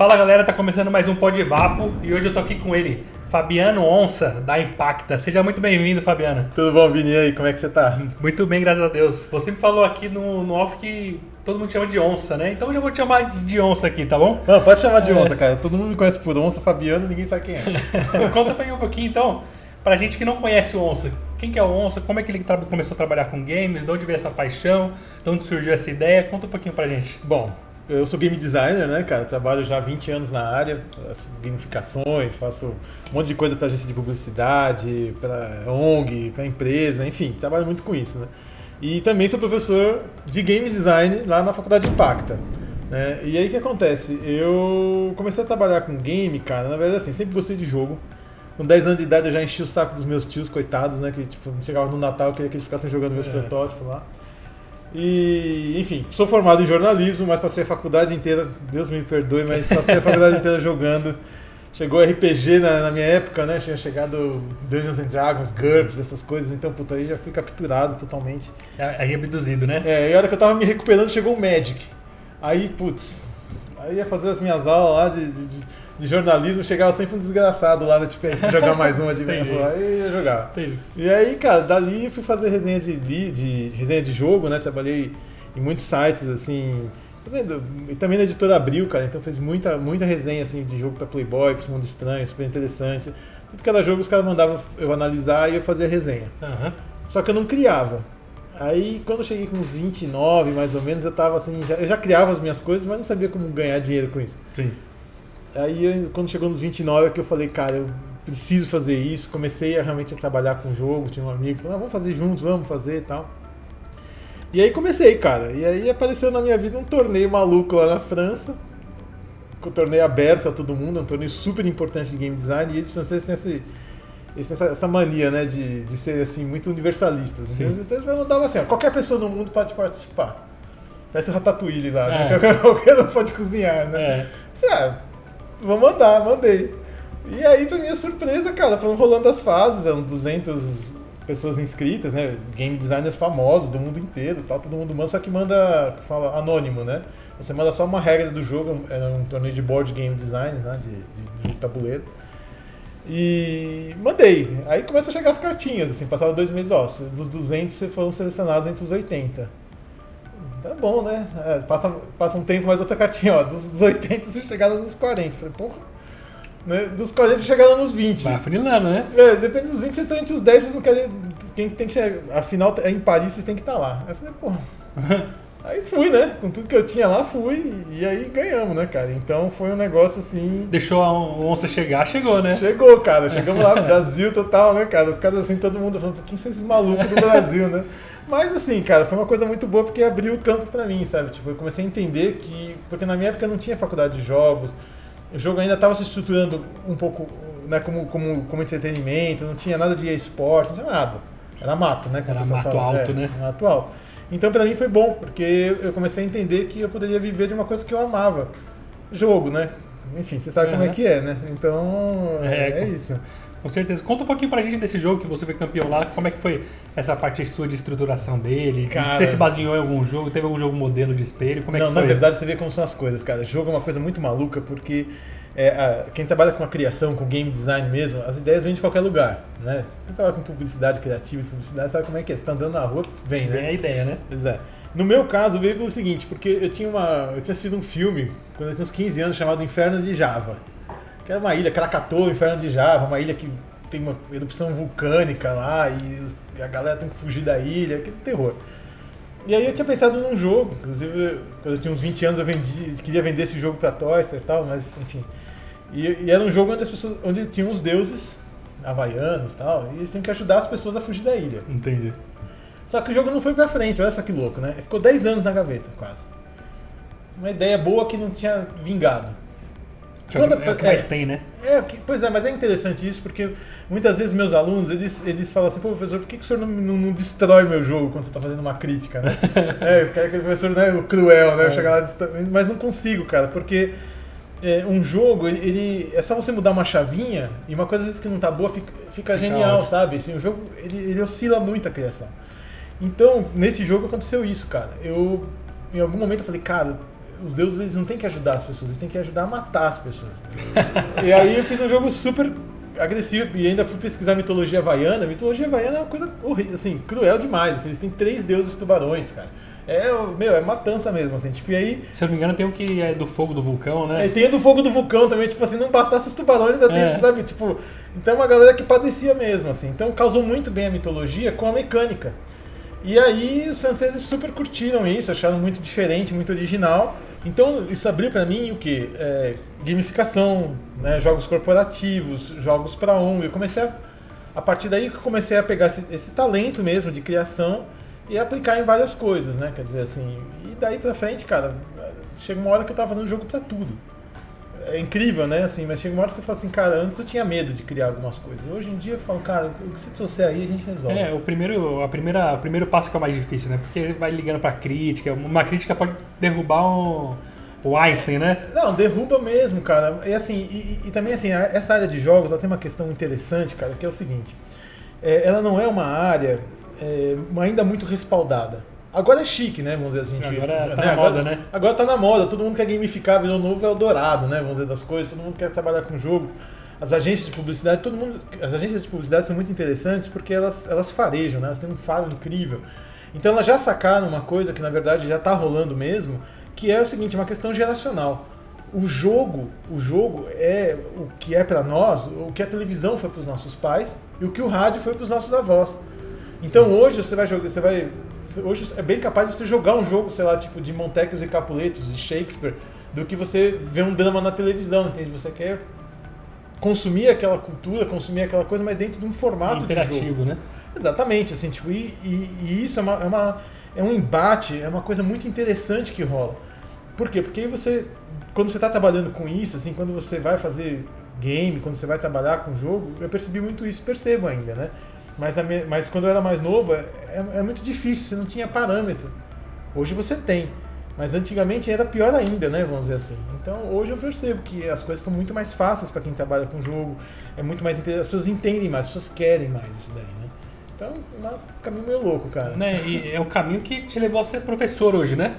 Fala galera, tá começando mais um Pod Vapo e hoje eu tô aqui com ele, Fabiano Onça, da Impacta. Seja muito bem-vindo, Fabiano. Tudo bom, Vini? E aí, como é que você tá? Muito bem, graças a Deus. Você me falou aqui no off que todo mundo chama de Onça, né? Então eu já vou te chamar de Onça aqui, tá bom? Não, pode chamar de Onça, cara. Todo mundo me conhece por Onça, Fabiano, ninguém sabe quem é. Conta pra mim um pouquinho, então, pra gente que não conhece o Onça. Quem que é o Onça? Como é que ele começou a trabalhar com games? De onde veio essa paixão? De onde surgiu essa ideia? Conta um pouquinho pra gente. Bom, eu sou game designer, né, cara? Trabalho já há 20 anos na área, faço gamificações, faço um monte de coisa para agência de publicidade, para ONG, para empresa, enfim, trabalho muito com isso, né? E também sou professor de game design lá na Faculdade Impacta, né? E aí o que acontece? Eu comecei a trabalhar com game, cara, na verdade assim, sempre gostei de jogo. Com 10 anos de idade eu já enchi o saco dos meus tios, coitados, né? Que tipo, chegava no Natal, eu queria que eles ficassem jogando meus protótipos lá. E, enfim, sou formado em jornalismo, mas passei a faculdade inteira, Deus me perdoe, mas passei a faculdade inteira jogando. Chegou RPG na minha época, né? Tinha chegado Dungeons and Dragons, GURPS, essas coisas, então, puta, aí já fui capturado totalmente. Aí é abduzido, né? E a hora que eu tava me recuperando, chegou o Magic. Aí, putz, aí ia fazer as minhas aulas lá de jornalismo, chegava sempre um desgraçado lá, né? Tipo, jogar mais uma de vez, aí ia jogar. Entendi. E aí, cara, dali eu fui fazer resenha resenha de jogo, né? Trabalhei em muitos sites, assim, e também na editora Abril, cara, então fez muita resenha, assim, de jogo pra Playboy, pra Mundo Estranho, super interessante. Tudo que era jogo, os caras mandavam eu analisar e eu fazia resenha. Uhum. Só que eu não criava. Aí, quando eu cheguei com uns 29, mais ou menos, eu tava assim, eu já criava as minhas coisas, mas não sabia como ganhar dinheiro com isso. Sim. Aí, quando chegou nos 29, é que eu falei, cara, eu preciso fazer isso. Comecei realmente a trabalhar com o jogo. Tinha um amigo que falou, vamos fazer juntos, vamos fazer e tal. E aí comecei, cara. E aí apareceu na minha vida um torneio maluco lá na França. Um torneio aberto a todo mundo, um torneio super importante de game design. E eles franceses têm essa mania, né, de ser assim, muito universalistas. Então eles mandavam assim, ó, qualquer pessoa no mundo pode participar. Parece o Ratatouille lá, né? Qualquer um pode cozinhar, né? Falei, vou mandar, mandei. E aí, pra minha surpresa, cara, foram rolando as fases, eram 200 pessoas inscritas, né? Game designers famosos do mundo inteiro, tal, todo mundo manda, só que manda, fala anônimo, né? Você manda só uma regra do jogo, era um torneio de board game design, né? De tabuleiro. E mandei. Aí começa a chegar as cartinhas, assim, passaram 2 meses, ó, dos 200 foram selecionados entre os 80. Tá bom, né? Passa um tempo, mais outra cartinha, ó. Dos 80 vocês chegaram nos 40. Falei, porra. Né? Dos 40 vocês chegaram nos 20. Vai afunilando, né? Depende dos 20, vocês estão entre os 10, vocês não querem. Quem tem que chegar. Afinal, é em Paris, vocês têm que estar lá. Aí eu falei, porra. Aí fui, né? Com tudo que eu tinha lá, fui. E aí ganhamos, né, cara? Então foi um negócio assim. Deixou a onça chegar, chegou, né? Chegou, cara. Chegamos lá, Brasil total, né, cara? Os caras assim, todo mundo falando, quem são esses malucos do Brasil, né? Mas assim, cara, foi uma coisa muito boa porque abriu o campo pra mim, sabe? Tipo, eu comecei a entender que... Porque na minha época não tinha faculdade de jogos, o jogo ainda estava se estruturando um pouco, né, como entretenimento, não tinha nada de esporte, não tinha nada. Era mato, né? Era mato alto, né? Mato alto. Então pra mim foi bom, porque eu comecei a entender que eu poderia viver de uma coisa que eu amava. Jogo, né? Enfim, você sabe como é que é, né? Então, é isso. Com certeza. Conta um pouquinho pra gente desse jogo que você foi campeão lá. Como é que foi essa parte sua de estruturação dele? Cara, você se baseou em algum jogo? Teve algum jogo modelo de espelho? Como é que foi? Na verdade você vê como são as coisas, cara. Jogo é uma coisa muito maluca porque quem trabalha com a criação, com game design mesmo, as ideias vêm de qualquer lugar, né? Quem trabalha com publicidade criativa e publicidade sabe como é que é. Você tá andando na rua, vem, né? Vem a ideia, né? Pois é. No meu caso veio pelo seguinte, porque eu tinha assistido um filme quando eu tinha uns 15 anos chamado Inferno de Java. Que era uma ilha, Krakatoa, Inferno de Java, uma ilha que tem uma erupção vulcânica lá e a galera tem que fugir da ilha, aquele terror. E aí eu tinha pensado num jogo, inclusive quando eu tinha uns 20 anos eu queria vender esse jogo pra Toyster e tal, mas enfim. E era um jogo onde tinham os deuses havaianos e tal, e eles tinham que ajudar as pessoas a fugir da ilha. Entendi. Só que o jogo não foi pra frente, olha só que louco, né? Ficou 10 anos na gaveta, quase. Uma ideia boa que não tinha vingado. É o que mais tem, né? Pois é, mas é interessante isso, porque muitas vezes meus alunos, eles falam assim, pô, professor, por que o senhor não destrói meu jogo quando você está fazendo uma crítica, né? Aquele professor, né, o cruel, né? Chegar lá, mas não consigo, cara, porque um jogo, ele é só você mudar uma chavinha e uma coisa às vezes que não tá boa fica genial, ótimo. Sabe? Assim, o jogo, ele oscila muito a criação. Então, nesse jogo aconteceu isso, cara. Em algum momento eu falei, cara, os deuses eles não têm que ajudar as pessoas, eles têm que ajudar a matar as pessoas. E aí eu fiz um jogo super agressivo e ainda fui pesquisar mitologia havaiana. Mitologia havaiana é uma coisa horrível, assim, cruel demais. Assim, eles têm 3 deuses tubarões, cara. É matança mesmo, assim, tipo, e aí... Se eu não me engano, tem um que é do fogo do vulcão, né? Tem do fogo do vulcão também, tipo assim, não bastasse os tubarões, ainda tem, sabe, tipo... Então é uma galera que padecia mesmo, assim. Então causou muito bem a mitologia com a mecânica. E aí os franceses super curtiram isso, acharam muito diferente, muito original. Então isso abriu pra mim o quê? Gamificação, né? Jogos corporativos, jogos pra ONG. Eu comecei a partir daí que eu comecei a pegar esse talento mesmo de criação e aplicar em várias coisas, né? Quer dizer assim, e daí pra frente, cara, chega uma hora que eu tava fazendo jogo pra tudo. É incrível, né? Assim, mas chega uma hora que você fala assim, cara, antes eu tinha medo de criar algumas coisas. Hoje em dia eu falo, cara, o que você trouxer aí a gente resolve. O primeiro passo que é o mais difícil, né? Porque vai ligando pra crítica. Uma crítica pode derrubar o Einstein, né? Não, derruba mesmo, cara. E assim, e também assim, essa área de jogos, ela tem uma questão interessante, cara, que é o seguinte. Ela não é uma área ainda muito respaldada. Agora é chique, né? Vamos dizer assim. Agora tá na moda, né? Agora tá na moda. Todo mundo quer gamificar, virou novo Eldorado, né? Vamos dizer das coisas. Todo mundo quer trabalhar com jogo. As agências de publicidade, as agências de publicidade são muito interessantes porque elas farejam, né? Elas têm um faro incrível. Então elas já sacaram uma coisa que na verdade já tá rolando mesmo, que é o seguinte, uma questão geracional. O jogo é o que é para nós, o que a televisão foi para os nossos pais e o que o rádio foi para os nossos avós. Então hoje hoje é bem capaz de você jogar um jogo, sei lá, tipo de Montecos e Capuletos, de Shakespeare, do que você ver um drama na televisão, entende? Você quer consumir aquela cultura, consumir aquela coisa, mas dentro de um formato interativo, de jogo. Né? Exatamente, assim, tipo, e isso é um embate, é uma coisa muito interessante que rola. Por quê? Porque quando você está trabalhando com isso, assim, quando você vai fazer game, quando você vai trabalhar com jogo, eu percebi muito isso, percebo ainda, né? Mas quando eu era mais novo, é muito difícil, você não tinha parâmetro. Hoje você tem, mas antigamente era pior ainda, né? Vamos dizer assim. Então hoje eu percebo que as coisas estão muito mais fáceis para quem trabalha com jogo, é muito mais interessante, as pessoas entendem mais, as pessoas querem mais isso daí, né? Então é um caminho meio louco, cara. Né? E é o caminho que te levou a ser professor hoje, né?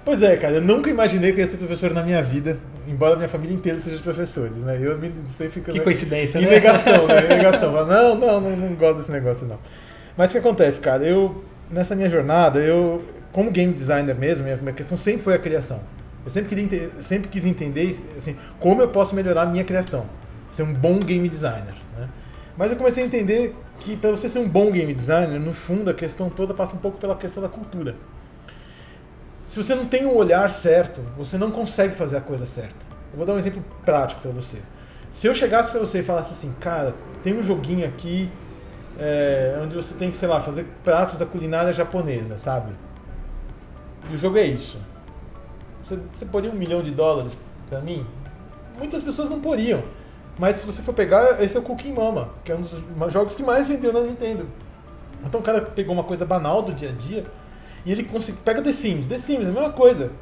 Pois é, cara, eu nunca imaginei que eu ia ser professor na minha vida, embora minha família inteira seja professores, né? Eu sempre fico... Que coincidência, né? Em negação, né? Em negação. Não gosto desse negócio, não. Mas o que acontece, cara? Nessa minha jornada, como game designer mesmo, minha questão sempre foi a criação. Eu sempre quis entender assim, como eu posso melhorar a minha criação, ser um bom game designer, né? Mas eu comecei a entender que para você ser um bom game designer, no fundo, a questão toda passa um pouco pela questão da cultura. Se você não tem o olhar certo, você não consegue fazer a coisa certa. Eu vou dar um exemplo prático para você. Se eu chegasse para você e falasse assim, cara, tem um joguinho aqui onde você tem que, sei lá, fazer pratos da culinária japonesa, sabe? E o jogo é isso. Você poria $1 milhão para mim? Muitas pessoas não poriam. Mas se você for pegar, esse é o Cooking Mama, que é um dos jogos que mais vendeu na Nintendo. Então o cara pegou uma coisa banal do dia a dia e ele pega The Sims, é a mesma coisa.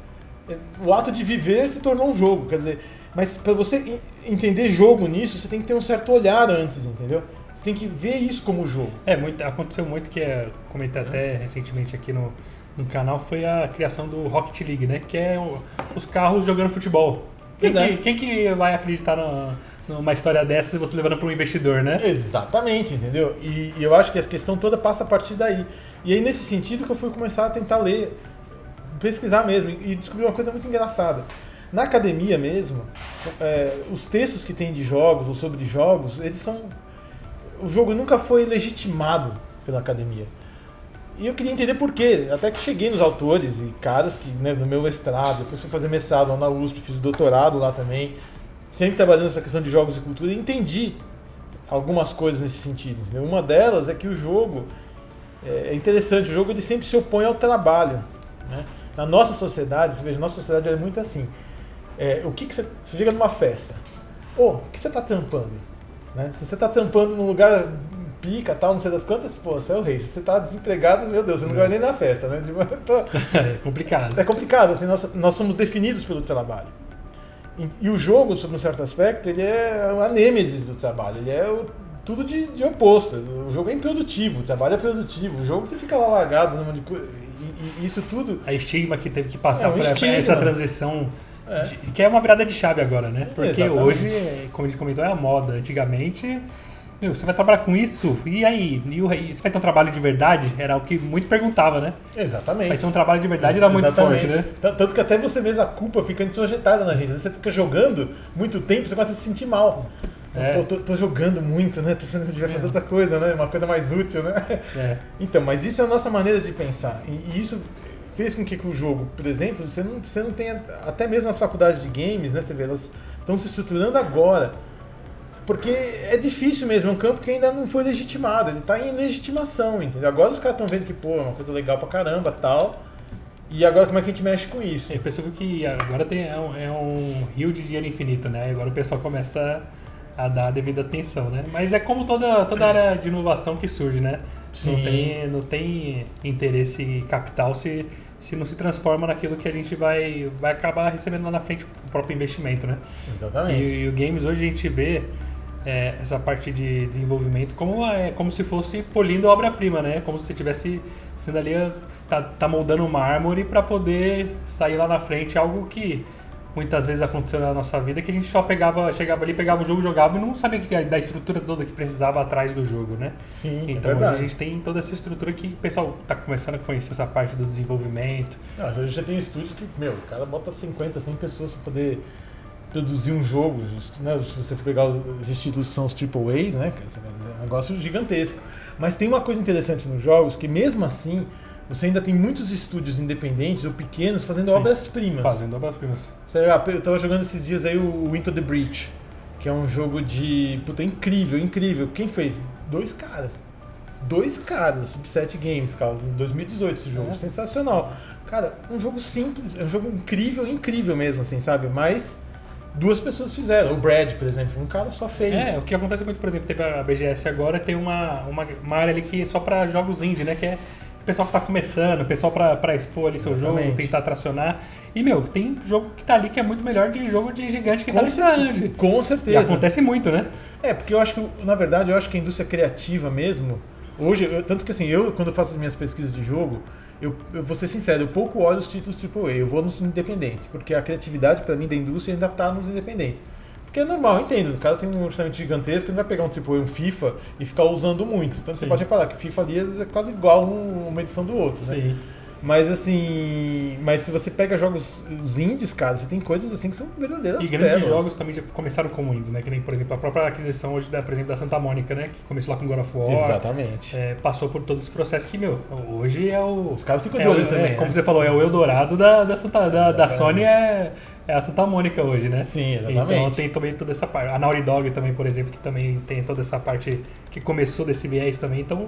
O ato de viver se tornou um jogo, quer dizer, mas para você entender jogo nisso, você tem que ter um certo olhar antes, entendeu? Você tem que ver isso como jogo. Aconteceu muito que comentei até recentemente aqui no canal, foi a criação do Rocket League, né? Que é os carros jogando futebol. Quem que vai acreditar numa história dessa se você levando para um investidor, né? Exatamente, entendeu? E eu acho que a questão toda passa a partir daí. E aí, nesse sentido, que eu fui começar a tentar ler, pesquisar mesmo, e descobri uma coisa muito engraçada. Na academia mesmo, os textos que tem de jogos ou sobre jogos, o jogo nunca foi legitimado pela academia. E eu queria entender por quê. Até que cheguei nos autores e caras que, né, no meu mestrado, depois fui fazer mestrado lá na USP, fiz doutorado lá também, sempre trabalhando nessa questão de jogos e cultura, e entendi algumas coisas nesse sentido. Entendeu? Uma delas é que o jogo é interessante, o jogo ele sempre se opõe ao trabalho, né? Na nossa sociedade, você veja, a nossa sociedade é muito assim. O que você chega numa festa? O que você está trampando? Né? Se você está trampando num lugar pica, tal, não sei das quantas, pô, você é o rei. Se você está desempregado, meu Deus, você não vai nem na festa, né? É complicado. É complicado, assim, nós somos definidos pelo trabalho. E o jogo, sob um certo aspecto, ele é a nêmesis do trabalho. Ele é tudo de oposto. O jogo é improdutivo, o trabalho é produtivo. O jogo você fica lá largado, e isso tudo... A estigma que teve que passar por estigma. essa transição, que é uma virada de chave agora, né? Porque hoje, como a gente comentou, é a moda. Antigamente, você vai trabalhar com isso? E aí? Você vai ter um trabalho de verdade? Era o que muito perguntava, né? Exatamente. Vai ter um trabalho de verdade, era muito forte, né? Tanto que até você mesmo, a culpa fica introjetada na gente. Às vezes você fica jogando muito tempo, você começa a se sentir mal. Pô, tô jogando muito, né? Devia fazer outra coisa, né? Uma coisa mais útil, né? Então, mas isso é a nossa maneira de pensar. E isso fez com que o jogo, por exemplo, você não tenha... Até mesmo nas faculdades de games, né? Você vê, elas estão se estruturando agora. Porque é difícil mesmo, é um campo que ainda não foi legitimado, ele está em legitimação, entendeu? Agora os caras estão vendo que, pô, é uma coisa legal pra caramba, tal, e agora como é que a gente mexe com isso? Eu percebo que agora é um rio de dinheiro infinito, né? Agora o pessoal começa a dar a devida atenção, né? Mas é como toda área de inovação que surge, né? Sim. Não tem interesse capital se não se transforma naquilo que a gente vai acabar recebendo lá na frente o próprio investimento, né? Exatamente. E o games hoje a gente vê essa parte de desenvolvimento como se fosse polindo obra-prima, né? Como se estivesse sendo ali, tá moldando uma árvore para poder sair lá na frente, algo que muitas vezes aconteceu na nossa vida, que a gente só chegava ali, pegava o jogo, jogava e não sabia da estrutura toda que precisava atrás do jogo, né? Sim, então é verdade. hoje a gente tem toda essa estrutura que o pessoal tá começando a conhecer essa parte do desenvolvimento. Hoje já tem estúdios que, o cara bota 50, 100 pessoas para poder produzir um jogo, né? Se você for pegar os títulos que são os AAAs, né? É um negócio gigantesco. Mas tem uma coisa interessante nos jogos, que mesmo assim, você ainda tem muitos estúdios independentes ou pequenos fazendo obras-primas. Fazendo obras-primas. Eu tava jogando esses dias aí o Into the Breach, que é um jogo de... Puta, incrível, incrível. Quem fez? 2 caras. 2 caras, Subset Games, cara, em 2018 esse jogo. Sensacional. Cara, um jogo simples, um jogo incrível, incrível mesmo, assim, sabe? Mas 2 pessoas fizeram. O Brad, por exemplo, um cara só fez. O que acontece muito, por exemplo, teve a BGS agora, tem uma área ali que é só pra jogos indie, né? Que é o pessoal que tá começando, o pessoal pra expor ali seu jogo, tentar tracionar. E, tem jogo que tá ali que é muito melhor de jogo de gigante que tá nesse stand. Com certeza. E acontece muito, né? Porque eu acho que, na verdade, eu acho que a indústria criativa mesmo, hoje, tanto que assim, quando eu faço as minhas pesquisas de jogo, eu vou ser sincero, eu pouco olho os títulos AAA, eu vou nos independentes, porque a criatividade, pra mim, da indústria ainda tá nos independentes. Porque é normal, eu entendo, o cara tem um orçamento gigantesco, ele não vai pegar um AAA, um FIFA, e ficar usando muito. Então você pode reparar que FIFA ali é quase igual uma edição do outro, né? Sim. Mas assim, se você pega jogos, os indies, cara, você tem coisas assim que são verdadeiras E grandes jogos também já começaram como indies, né? Que nem, por exemplo, a própria aquisição hoje, por exemplo, da Santa Mônica, né? Que começou lá com God of War. Exatamente. Passou por todo esse processo que, hoje é o... Os caras ficam de olho também. Como você falou, é o Eldorado da Sony, é a Santa Mônica hoje, né? Sim, exatamente. Então tem também toda essa parte. A Naughty Dog também, por exemplo, que também tem toda essa parte que começou desse viés também. Então,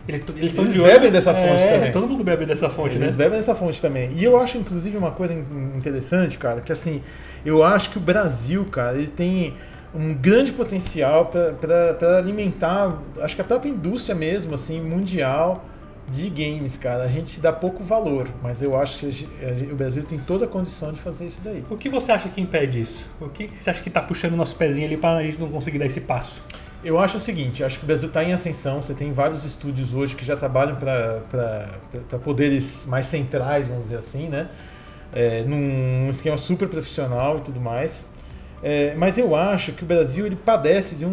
eles bebem dessa fonte também. Todo mundo bebe dessa fonte, né? Eles bebem dessa fonte também. E eu acho, inclusive, uma coisa interessante, cara, que assim, eu acho que o Brasil, cara, ele tem um grande potencial para alimentar, acho que a própria indústria mesmo, assim, mundial de games, cara. A gente se dá pouco valor, mas eu acho que o Brasil tem toda a condição de fazer isso daí. O que você acha que impede isso? O que você acha que está puxando o nosso pezinho ali para a gente não conseguir dar esse passo? Eu acho o seguinte, acho que o Brasil está em ascensão, você tem vários estúdios hoje que já trabalham para poderes mais centrais, vamos dizer assim, né? Num esquema super profissional e tudo mais. Mas eu acho que o Brasil ele padece de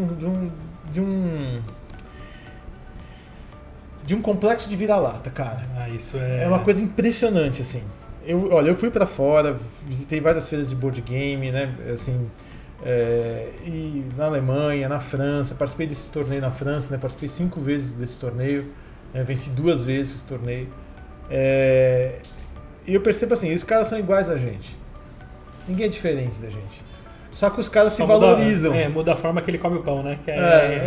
um complexo de vira-lata, cara. Isso é uma coisa impressionante, assim. Eu fui para fora, visitei várias feiras de board game, né? Assim, e na Alemanha, na França, participei desse torneio na França, né? Participei 5 vezes desse torneio, venci 2 vezes esse torneio. E eu percebo assim, os caras são iguais a gente. Ninguém é diferente da gente. Só que os caras se valorizam. Muda a forma que ele come o pão, né?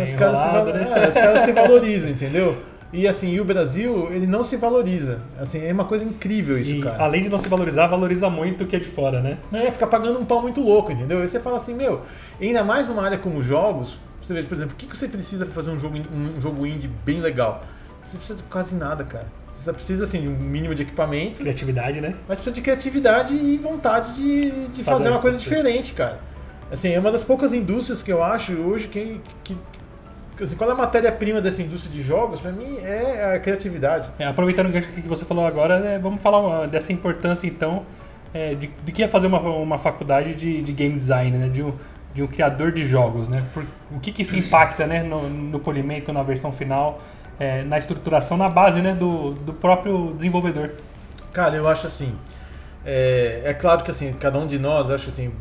Os caras se valorizam, entendeu? E assim, e o Brasil, ele não se valoriza. Assim, é uma coisa incrível isso, cara. Além de não se valorizar, valoriza muito o que é de fora, né? Fica pagando um pau muito louco, entendeu? Aí você fala assim, ainda mais numa área como jogos, você vê, por exemplo, o que você precisa para fazer um jogo indie bem legal? Você precisa de quase nada, cara. Você só precisa, assim, de um mínimo de equipamento. Criatividade, né? Mas precisa de criatividade e vontade de fazer uma coisa diferente, cara. Assim, é uma das poucas indústrias que eu acho hoje que assim, qual é a matéria-prima dessa indústria de jogos? Pra mim é a criatividade. Aproveitando o que você falou agora, vamos falar dessa importância então de que é fazer uma faculdade de game design, né? De um criador de jogos, né? O que isso impacta, né? No polimento, na versão final, na estruturação, na base, né? Do próprio desenvolvedor. Cara, eu acho assim, é claro que assim, cada um de nós, acho assim,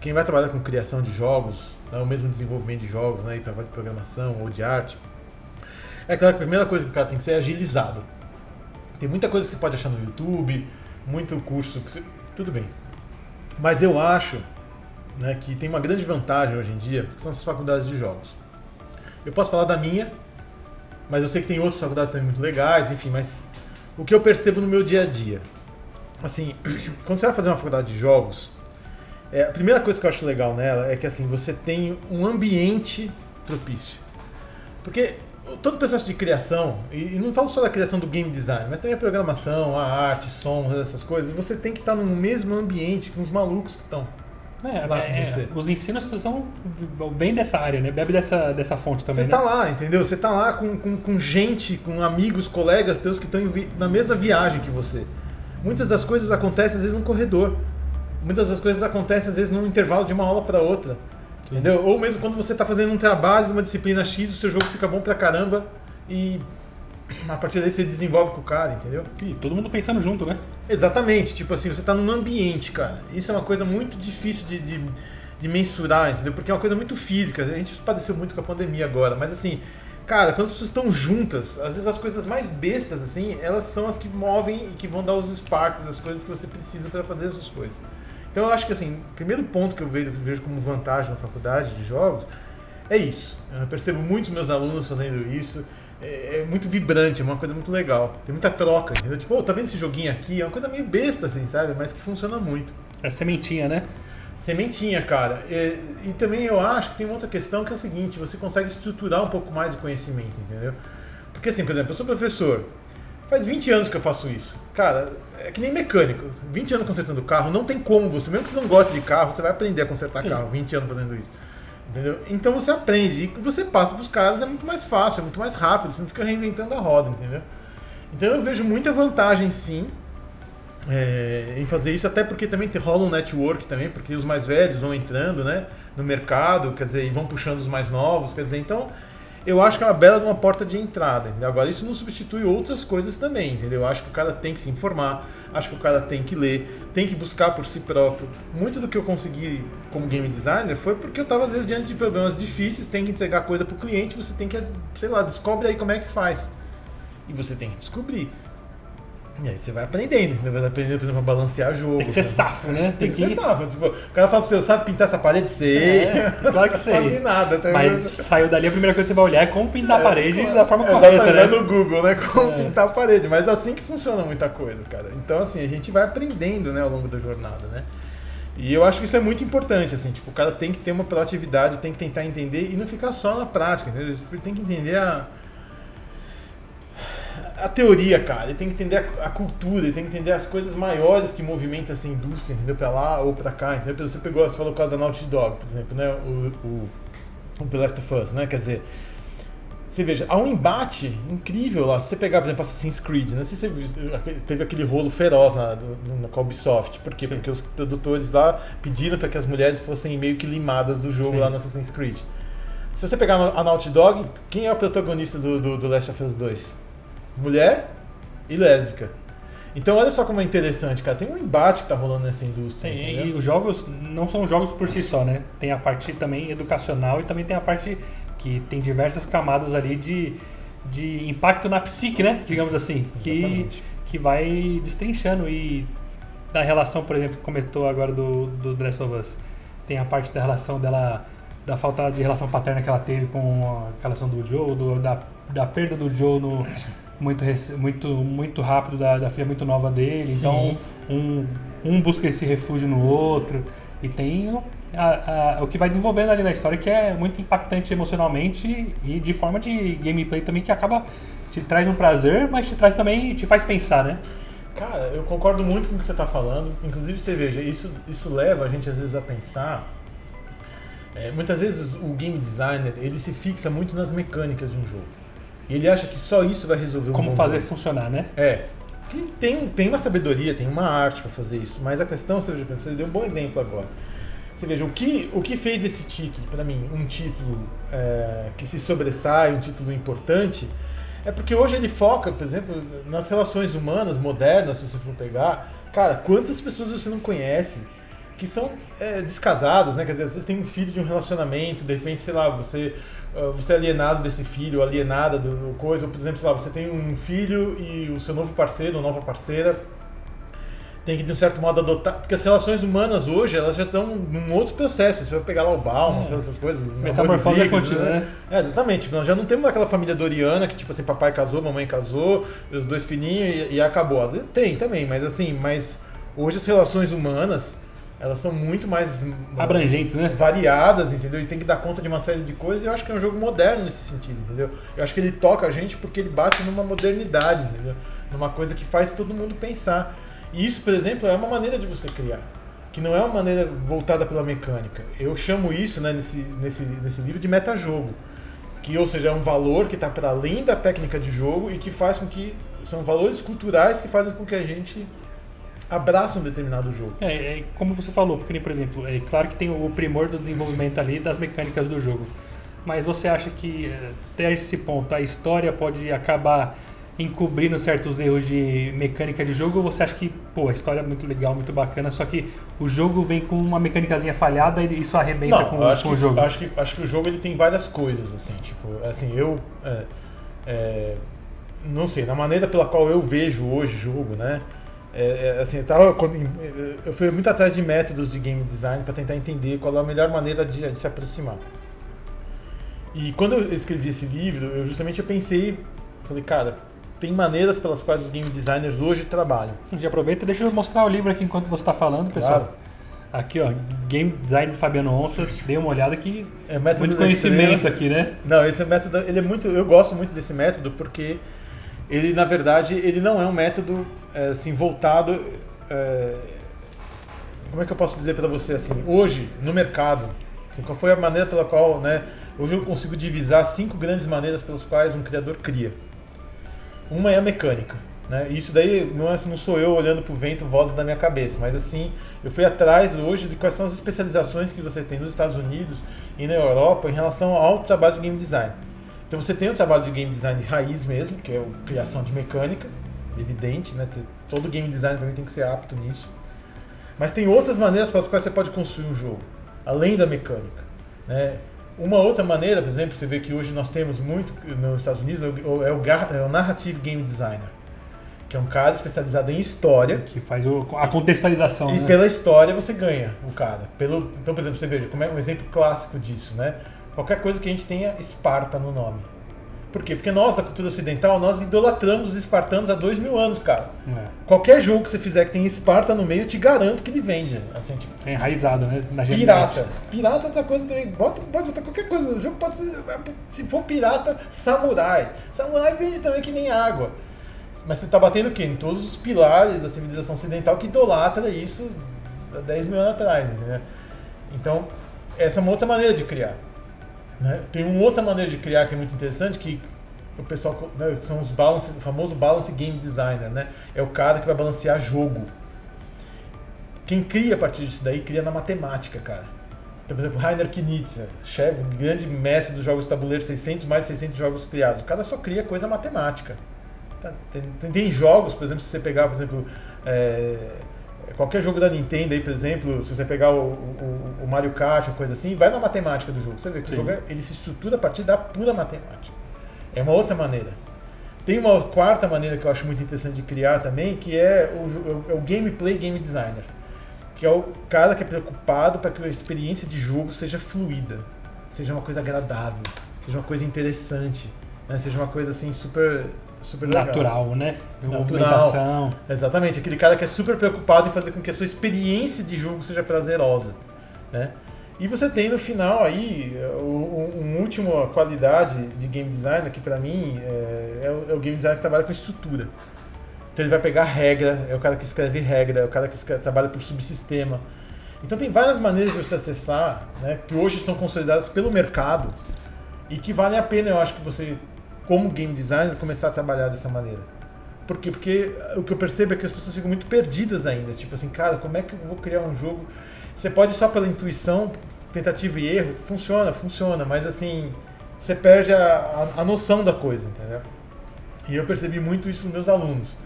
quem vai trabalhar com criação de jogos, né, o mesmo desenvolvimento de jogos, né, de programação ou de arte, é claro que a primeira coisa que o cara tem que ser é agilizado. Tem muita coisa que você pode achar no YouTube, muito curso, tudo bem. Mas eu acho, né, que tem uma grande vantagem hoje em dia, que são as faculdades de jogos. Eu posso falar da minha, mas eu sei que tem outras faculdades também muito legais, enfim, mas o que eu percebo no meu dia a dia, assim, quando você vai fazer uma faculdade de jogos, a primeira coisa que eu acho legal nela é que assim, você tem um ambiente propício. Porque todo o processo de criação, e não falo só da criação do game design, mas também a programação, a arte, som, essas coisas, você tem que estar no mesmo ambiente que os malucos que estão lá com você. Os ensinos vêm dessa área, né? Bebe dessa fonte também. Você tá lá, entendeu? Você tá lá com gente, com amigos, colegas teus que estão na mesma viagem que você. Muitas das coisas acontecem às vezes num corredor. Muitas das coisas acontecem às vezes num intervalo de uma aula para outra. Sim. Entendeu? Ou mesmo quando você está fazendo um trabalho numa disciplina X, o seu jogo fica bom pra caramba e a partir daí você desenvolve com o cara, entendeu? E todo mundo pensando junto, né? Exatamente. Tipo assim, você tá num ambiente, cara. Isso é uma coisa muito difícil de mensurar, entendeu? Porque é uma coisa muito física. A gente padeceu muito com a pandemia agora, mas assim, cara, quando as pessoas estão juntas, às vezes as coisas mais bestas, assim, elas são as que movem e que vão dar os sparks, as coisas que você precisa para fazer essas coisas. Então eu acho que assim, o primeiro ponto que eu vejo como vantagem na faculdade de jogos é isso. Eu percebo muitos meus alunos fazendo isso. É muito vibrante, é uma coisa muito legal. Tem muita troca, entendeu? Tipo, tá vendo esse joguinho aqui? É uma coisa meio besta, assim, sabe? Mas que funciona muito. É sementinha, né? Sementinha, cara. E também eu acho que tem uma outra questão que é o seguinte, você consegue estruturar um pouco mais o conhecimento, entendeu? Porque assim, por exemplo, eu sou professor. Faz 20 anos que eu faço isso. Cara, é que nem mecânico. 20 anos consertando carro, não tem como você, mesmo que você não goste de carro, você vai aprender a consertar Sim. carro, 20 anos fazendo isso. Entendeu? Então você aprende e você passa para os caras, é muito mais fácil, é muito mais rápido, você não fica reinventando a roda, entendeu? Então eu vejo muita vantagem sim em fazer isso, até porque também rola um network também, porque os mais velhos vão entrando, né, no mercado, quer dizer, e vão puxando os mais novos, quer dizer, então eu acho que é uma bela de uma porta de entrada, entendeu? Agora isso não substitui outras coisas também, entendeu? Eu acho que o cara tem que se informar, acho que o cara tem que ler, tem que buscar por si próprio. Muito do que eu consegui como game designer foi porque eu estava às vezes diante de problemas difíceis, tem que entregar coisa para o cliente, você tem que, sei lá, descobre aí como é que faz. E você tem que descobrir. E aí você vai aprendendo, você vai aprender, por exemplo, a balancear jogo. Tem que ser safo, né? Tem que ser safo. Tipo, o cara fala pra você, sabe pintar essa parede? Sei. Claro que sei. Não sabe nada. Mas saiu dali, a primeira coisa que você vai olhar é como pintar a parede da forma correta, né? Vai no Google, né? Como pintar a parede. Mas assim que funciona muita coisa, cara. Então, assim, a gente vai aprendendo, né, ao longo da jornada, né? E eu acho que isso é muito importante, assim, tipo, o cara tem que ter uma proatividade, tem que tentar entender e não ficar só na prática, entendeu? Ele tem que entender a teoria, cara, ele tem que entender a cultura, ele tem que entender as coisas maiores que movimentam essa indústria, entendeu? Pra lá ou pra cá, entendeu? Você falou o caso da Naughty Dog, por exemplo, né? O The Last of Us, né? Quer dizer, você veja, há um embate incrível lá. Se você pegar, por exemplo, Assassin's Creed, né? Se você teve aquele rolo feroz na Ubisoft. Por quê? Sim. Porque os produtores lá pediram para que as mulheres fossem meio que limadas do jogo Sim. lá no Assassin's Creed. Se você pegar a Naughty Dog, quem é o protagonista do Last of Us 2? Mulher e lésbica. Então olha só como é interessante, cara. Tem um embate que tá rolando nessa indústria. Sim, e os jogos não são jogos por si só, né? Tem a parte também educacional e também tem a parte que tem diversas camadas ali de impacto na psique, né? Digamos assim. Que vai destrinchando. E da relação, por exemplo, que comentou agora do The Last of Us. Tem a parte da relação dela, da falta de relação paterna que ela teve com a relação do Joe, da perda do Joe muito rápido da filha muito nova dele. Sim. Então um busca esse refúgio no outro e tem o que vai desenvolvendo ali na história, que é muito impactante emocionalmente e de forma de gameplay também, que acaba te traz um prazer, mas te traz também, te faz pensar, né? Cara, eu concordo muito com o que você está falando. Inclusive, você veja, isso leva a gente às vezes a pensar Muitas vezes o game designer, ele se fixa muito nas mecânicas de um jogo. E ele acha que só isso vai resolver como fazer funcionar, né? Que tem uma sabedoria, tem uma arte para fazer isso, mas a questão, você deu um bom exemplo agora. Você veja, o que fez esse título, para mim, um título que se sobressai, um título importante, é porque hoje ele foca, por exemplo, nas relações humanas modernas, se você for pegar. Cara, quantas pessoas você não conhece que são descasadas, né? Quer dizer, às vezes tem um filho de um relacionamento, de repente, sei lá, você é alienado desse filho, alienada do coisa, ou, por exemplo, sei lá, você tem um filho e o seu novo parceiro ou nova parceira tem que, de um certo modo, adotar. Porque as relações humanas hoje, elas já estão num outro processo. Você vai pegar lá o Bauman, todas essas coisas. Metamorfose é contínua, né? Exatamente. Nós já não temos aquela família doriana que, tipo assim, papai casou, mamãe casou, os 2 filhinhos e acabou. Às vezes tem também, mas hoje as relações humanas, elas são muito mais abrangentes, né? Variadas, entendeu? E tem que dar conta de uma série de coisas. E eu acho que é um jogo moderno nesse sentido, entendeu? Eu acho que ele toca a gente porque ele bate numa modernidade, entendeu? Numa coisa que faz todo mundo pensar. E isso, por exemplo, é uma maneira de você criar, que não é uma maneira voltada pela mecânica. Eu chamo isso, né, nesse livro de metajogo, que, ou seja, é um valor que está para além da técnica de jogo e que faz com que são valores culturais que fazem com que a gente abraça um determinado jogo. Como você falou, porque, por exemplo, é claro que tem o primor do desenvolvimento ali das mecânicas do jogo, mas você acha que até esse ponto a história pode acabar encobrindo certos erros de mecânica de jogo, ou você acha que, a história é muito legal, muito bacana, só que o jogo vem com uma mecânicazinha falhada e isso arrebenta com o jogo? Acho que o jogo ele tem várias coisas, assim, eu não sei, na maneira pela qual eu vejo hoje o jogo, né, eu fui muito atrás de métodos de game design para tentar entender qual é a melhor maneira de se aproximar. E quando eu escrevi esse livro, eu pensei, falei, cara, tem maneiras pelas quais os game designers hoje trabalham. A gente aproveita, deixa eu mostrar o livro aqui enquanto você está falando, pessoal. Claro. Aqui, ó, Game Design do Fabiano Onça, dê uma olhada que muito conhecimento aqui, né? Não, esse método, ele é muito, eu gosto muito desse método porque ele, na verdade, ele não é um método assim voltado, como é que eu posso dizer para você assim, hoje no mercado, assim, qual foi a maneira pela qual, né, hoje eu consigo divisar 5 grandes maneiras pelas quais um criador cria. Uma é a mecânica, né? Isso daí não sou eu olhando pro vento, vozes da minha cabeça, mas assim, eu fui atrás hoje de quais são as especializações que você tem nos Estados Unidos e na Europa em relação ao trabalho de game design. Então você tem o trabalho de game design de raiz mesmo, que é a criação de mecânica, evidente, né? Todo game design para mim tem que ser apto nisso. Mas tem outras maneiras pelas quais você pode construir um jogo, além da mecânica, né? Uma outra maneira, por exemplo, você vê que hoje nós temos muito nos Estados Unidos, é o Narrative Game Designer, que é um cara especializado em história. Que faz a contextualização. E pela história você ganha o cara. Então, por exemplo, você veja, como é um exemplo clássico disso, né? Qualquer coisa que a gente tenha Esparta no nome. Por quê? Porque nós, da cultura ocidental, nós idolatramos os espartanos há 2000 anos, cara. Qualquer jogo que você fizer que tem Esparta no meio, eu te garanto que ele vende. Assim, tipo, é enraizado, né? Na pirata. Pirata é outra coisa também. Pode botar qualquer coisa. O jogo pode ser, se for pirata, samurai. Samurai vende também que nem água. Mas você tá batendo o quê? Em todos os pilares da civilização ocidental que idolatra isso há 10 mil anos atrás. Né? Então, essa é uma outra maneira de criar. Né? Tem uma outra maneira de criar que é muito interessante, que o pessoal, né, são os o famoso balance game designer, né? É o cara que vai balancear jogo. Quem cria a partir disso daí, cria na matemática, cara. Então, por exemplo, Rainer Knizia, chefe, grande mestre dos jogos de tabuleiro, mais de 600 jogos criados. O cara só cria coisa matemática. Tem jogos, por exemplo, se você pegar, por exemplo, qualquer jogo da Nintendo aí, por exemplo, se você pegar o Mario Kart, uma coisa assim, vai na matemática do jogo. Você vê que o jogo ele se estrutura a partir da pura matemática. É uma outra maneira. Tem uma quarta maneira que eu acho muito interessante de criar também, que é o gameplay game designer, que é o cara que é preocupado para que a experiência de jogo seja fluida, seja uma coisa agradável, seja uma coisa interessante, né? Seja uma coisa assim super legal. Natural, né? Movimentação. Exatamente, aquele cara que é super preocupado em fazer com que a sua experiência de jogo seja prazerosa, né? E você tem no final aí uma última qualidade de game designer que pra mim é o game designer que trabalha com estrutura. Então ele vai pegar regra, é o cara que escreve regra, é o cara que trabalha por subsistema. Então tem várias maneiras de você acessar, né, que hoje são consolidadas pelo mercado e que vale a pena, eu acho, que você, como game designer, começar a trabalhar dessa maneira. Por quê? Porque o que eu percebo é que as pessoas ficam muito perdidas ainda. Tipo assim, cara, como é que eu vou criar um jogo? Você pode só pela intuição, tentativa e erro, funciona, mas assim, você perde a noção da coisa, entendeu? E eu percebi muito isso nos meus alunos.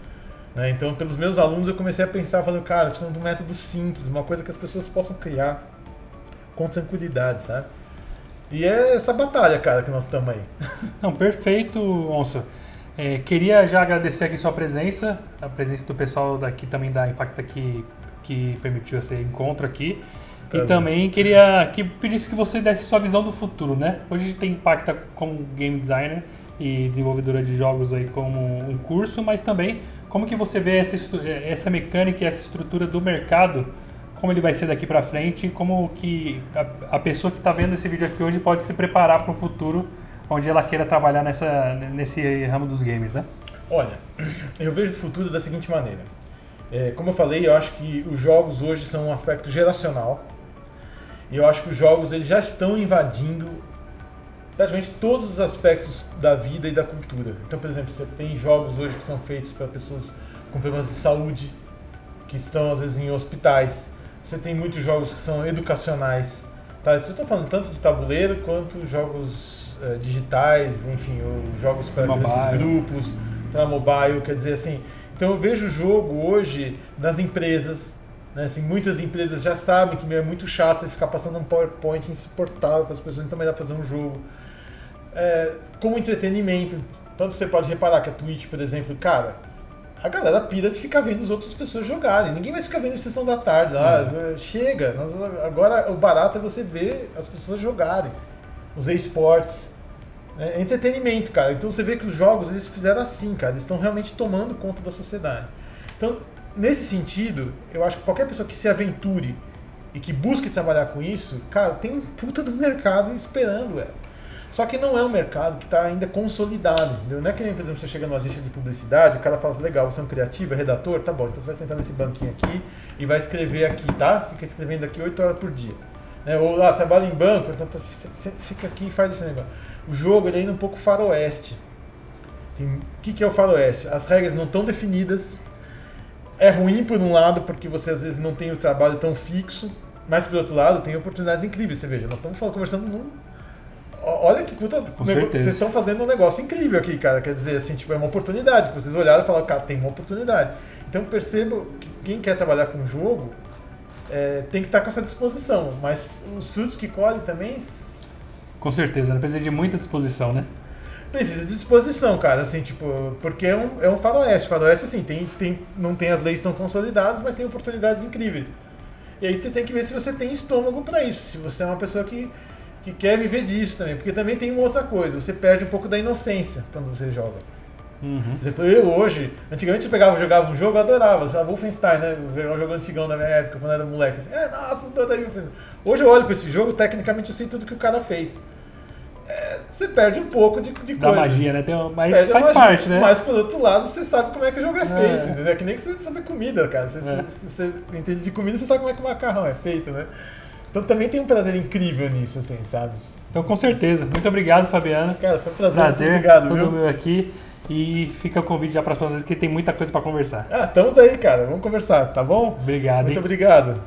Né? Então, pelos meus alunos, eu comecei a pensar, falando, cara, precisamos de um método simples, uma coisa que as pessoas possam criar com tranquilidade, sabe? E é essa batalha, cara, que nós estamos aí. Não, perfeito, Onça. Queria já agradecer aqui sua presença, a presença do pessoal daqui também da Impacta que permitiu esse encontro aqui. Prazer. E também queria que pedisse que você desse sua visão do futuro, né? Hoje a gente tem Impacta como game designer e desenvolvedora de jogos aí como um curso, mas também como que você vê essa mecânica e essa estrutura do mercado, como ele vai ser daqui para frente, como que a pessoa que está vendo esse vídeo aqui hoje pode se preparar para o futuro, onde ela queira trabalhar nesse ramo dos games, né? Olha, eu vejo o futuro da seguinte maneira. Como eu falei, eu acho que os jogos hoje são um aspecto geracional. E eu acho que os jogos eles já estão invadindo praticamente todos os aspectos da vida e da cultura. Então, por exemplo, você tem jogos hoje que são feitos para pessoas com problemas de saúde, que estão às vezes em hospitais. Você tem muitos jogos que são educacionais. Tá? Eu estou falando tanto de tabuleiro quanto jogos digitais, enfim, ou jogos para grandes grupos, para mobile, quer dizer assim. Então eu vejo o jogo hoje nas empresas, né? Assim, muitas empresas já sabem que é muito chato você ficar passando um PowerPoint insuportável para as pessoas, então é melhor fazer um jogo. Como entretenimento, tanto você pode reparar que a Twitch, por exemplo, cara, a galera pira de ficar vendo as outras pessoas jogarem. Ninguém vai ficar vendo em sessão da tarde. Chega, agora o barato é você ver as pessoas jogarem. Os esportes. É entretenimento, cara. Então você vê que os jogos eles fizeram assim, cara. Eles estão realmente tomando conta da sociedade. Então, nesse sentido, eu acho que qualquer pessoa que se aventure e que busque trabalhar com isso, cara, tem um puta do mercado esperando, velho. Só que não é um mercado que está ainda consolidado, entendeu? Não é que nem, por exemplo, você chega numa agência de publicidade, o cara fala assim, legal, você é um criativo, é redator, tá bom, então você vai sentar nesse banquinho aqui e vai escrever aqui, tá? Fica escrevendo aqui 8 horas por dia. Né? Ou lá, trabalha em banco, então você fica aqui e faz esse negócio. O jogo ele é ainda um pouco faroeste. O que é o faroeste? As regras não estão definidas, é ruim por um lado, porque você às vezes não tem o trabalho tão fixo, mas por outro lado tem oportunidades incríveis. Você veja, nós estamos conversando num... Olha que puta, vocês estão fazendo um negócio incrível aqui, cara. Quer dizer, assim, tipo, é uma oportunidade. Que vocês olharam e falaram, cara, tem uma oportunidade. Então percebo que quem quer trabalhar com o jogo tem que estar com essa disposição. Mas os frutos que colhe também... Com certeza, né? Precisa de muita disposição, né? Precisa de disposição, cara, assim, tipo, porque é um faroeste. Faroeste, assim, não tem as leis tão consolidadas, mas tem oportunidades incríveis. E aí você tem que ver se você tem estômago pra isso. Se você é uma pessoa que quer viver disso também, porque também tem uma outra coisa, você perde um pouco da inocência quando você joga. Por exemplo, eu hoje, antigamente eu jogava um jogo, eu adorava, a Wolfenstein, né, um jogo antigão da minha época, quando eu era moleque, assim, nossa, toda aí Wolfenstein. Hoje eu olho pra esse jogo, tecnicamente eu sei tudo que o cara fez. Você perde um pouco de coisa. Da magia, né, mas faz parte, né? Mas por outro lado, você sabe como é que o jogo é feito, entendeu? É que nem que você fazer comida, cara, você entende de comida, você sabe como é que o macarrão é feito, né? Então também tem um prazer incrível nisso, assim, sabe? Então, com certeza. Muito obrigado, Fabiano. Cara, foi um prazer. Muito obrigado, tudo meu aqui. E fica o convite já para as próximas vezes, que tem muita coisa para conversar. Estamos aí, cara. Vamos conversar, tá bom? Obrigado. Muito obrigado.